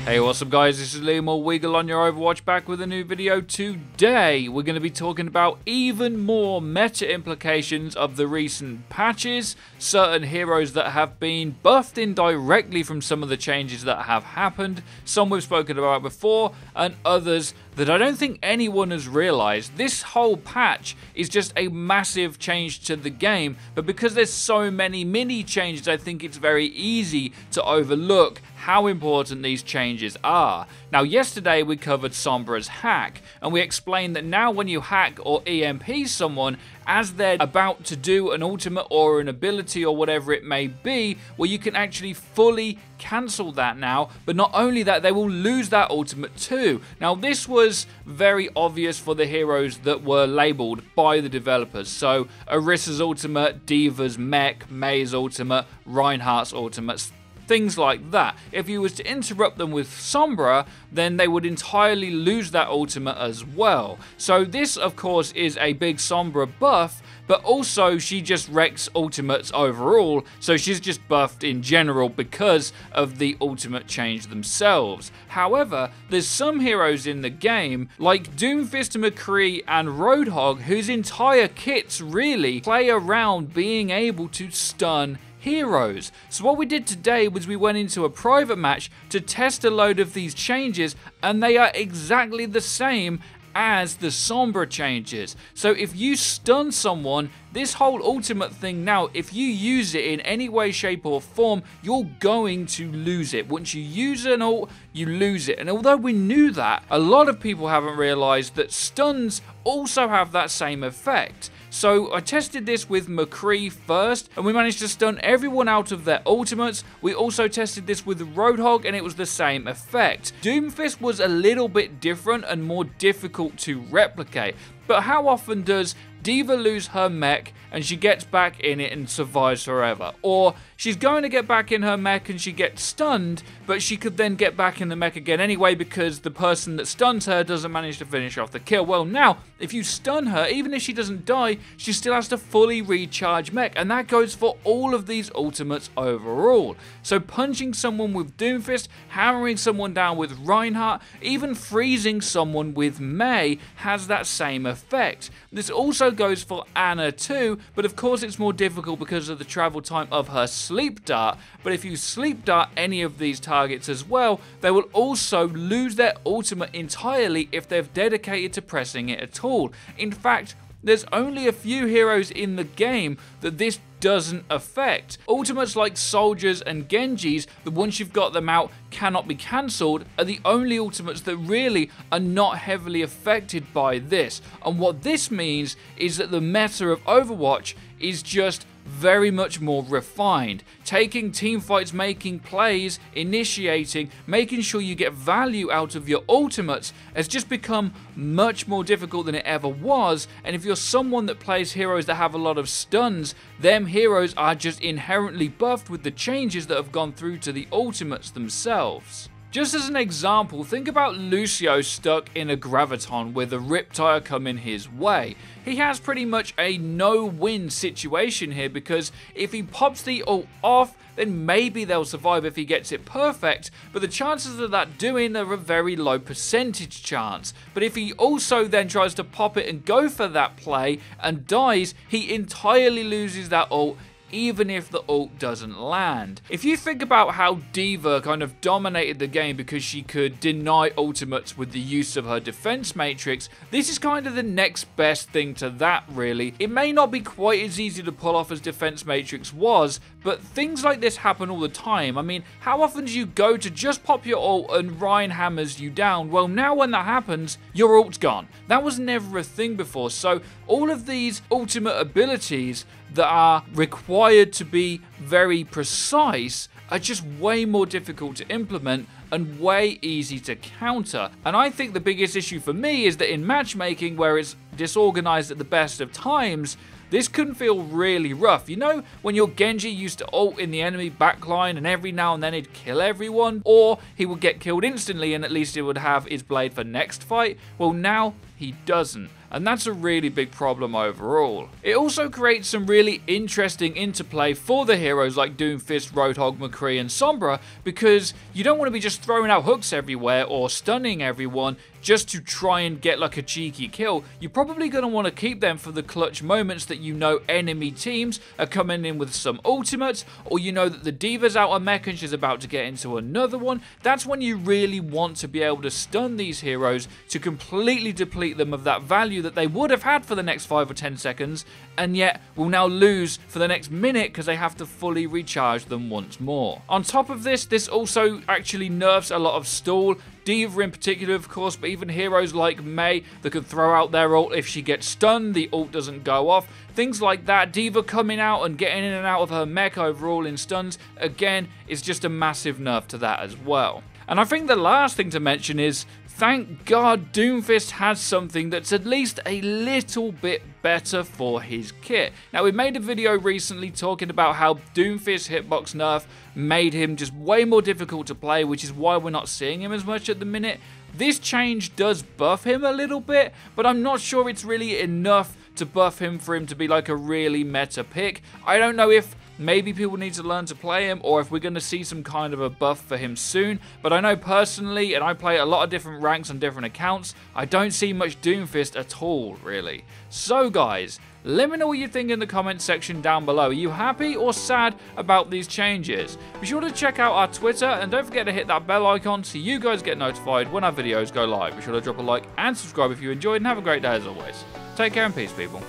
Hey, what's up guys, this is Liam or Wiggle on your Overwatch, back with a new video. Today we're going to be talking about even more meta implications of the recent patches, certain heroes that have been buffed indirectly from some of the changes that have happened, some we've spoken about before, and others that I don't think anyone has realized. This whole patch is just a massive change to the game, but because there's so many mini changes, I think it's very easy to overlook how important these changes are. Now, yesterday we covered Sombra's hack, and we explained that now when you hack or EMP someone as they're about to do an ultimate or an ability or whatever it may be, well, you can actually fully cancel that now. But not only that, they will lose that ultimate too. Now, this was very obvious for the heroes that were labeled by the developers. So Orissa's ultimate, D.Va's mech, Mei's ultimate, Reinhardt's ultimates, things like that. If you was to interrupt them with Sombra, then they would entirely lose that ultimate as well. So this, of course, is a big Sombra buff, but also she just wrecks ultimates overall, so she's just buffed in general because of the ultimate change themselves. However, there's some heroes in the game, like Doomfist, McCree and Roadhog, whose entire kits really play around being able to stun heroes. So what we did today was we went into a private match to test a load of these changes, and they are exactly the same as the Sombra changes. So if you stun someone, this whole ultimate thing now, if you use it in any way, shape or form, you're going to lose it. Once you use an ult, you lose it. And although we knew that, a lot of people haven't realized that stuns also have that same effect. So I tested this with McCree first, and we managed to stun everyone out of their ultimates. We also tested this with Roadhog, and it was the same effect. Doomfist was a little bit different and more difficult to replicate. But how often does D.Va lose her mech and she gets back in it and survives forever? Or she's going to get back in her mech and she gets stunned, but she could then get back in the mech again anyway because the person that stuns her doesn't manage to finish off the kill. Well, now, if you stun her, even if she doesn't die, she still has to fully recharge mech, and that goes for all of these ultimates overall. So punching someone with Doomfist, hammering someone down with Reinhardt, even freezing someone with Mei has that same effect. This also goes for Anna too, but of course it's more difficult because of the travel time of her sleep dart. But if you sleep dart any of these targets as well, they will also lose their ultimate entirely if they've dedicated to pressing it at all. In fact, there's only a few heroes in the game that this doesn't affect. Ultimates like Soldiers and Genjis, that once you've got them out cannot be cancelled, are the only ultimates that really are not heavily affected by this. And what this means is that the meta of Overwatch is just very much more refined. Taking team fights, making plays, initiating, making sure you get value out of your ultimates has just become much more difficult than it ever was. And if you're someone that plays heroes that have a lot of stuns, them heroes are just inherently buffed with the changes that have gone through to the ultimates themselves. Just as an example, think about Lucio stuck in a graviton with a Riptire coming his way. He has pretty much a no-win situation here, because if he pops the ult off, then maybe they'll survive if he gets it perfect, but the chances of that doing are a very low percentage chance. But if he also then tries to pop it and go for that play and dies, he entirely loses that ult, even if the ult doesn't land. If you think about how D.Va kind of dominated the game because she could deny ultimates with the use of her defense matrix, this is kind of the next best thing to that, really. It may not be quite as easy to pull off as defense matrix was, but things like this happen all the time. I mean, how often do you go to just pop your ult and Ryan hammers you down? Well, now when that happens, your ult's gone. That was never a thing before. So all of these ultimate abilities that are required to be very precise are just way more difficult to implement and way easy to counter. And I think the biggest issue for me is that in matchmaking, where it's disorganized at the best of times, this can feel really rough. You know, when your Genji used to ult in the enemy backline and every now and then he'd kill everyone, or he would get killed instantly and at least he would have his blade for next fight? Well, now he doesn't. and that's a really big problem overall. It also creates some really interesting interplay for the heroes like Doomfist, Roadhog, McCree and Sombra, because you don't want to be just throwing out hooks everywhere or stunning everyone just to try and get like a cheeky kill. You're probably going to want to keep them for the clutch moments that you know enemy teams are coming in with some ultimates, or you know that the D.Va's out of mech and she's about to get into another one. That's when you really want to be able to stun these heroes to completely deplete them of that value that they would have had for the next 5 or 10 seconds, and yet will now lose for the next minute because they have to fully recharge them once more. On top of this, this also actually nerfs a lot of stall. D.Va in particular, of course, but even heroes like Mei that can throw out their ult if she gets stunned, the ult doesn't go off. Things like that. D.Va coming out and getting in and out of her mech overall in stuns, again, is just a massive nerf to that as well. And I think the last thing to mention is, thank God Doomfist has something that's at least a little bit better for his kit. Now, we made a video recently talking about how Doomfist hitbox nerf made him just way more difficult to play, which is why we're not seeing him as much at the minute. This change does buff him a little bit, but I'm not sure it's really enough to buff him for him to be like a really meta pick. I don't know if maybe people need to learn to play him, or if we're going to see some kind of a buff for him soon. But I know personally, and I play a lot of different ranks on different accounts, I don't see much Doomfist at all, really. So guys, let me know what you think in the comments section down below. Are you happy or sad about these changes? Be sure to check out our Twitter, and don't forget to hit that bell icon so you guys get notified when our videos go live. Be sure to drop a like and subscribe if you enjoyed, and have a great day as always. Take care and peace, people.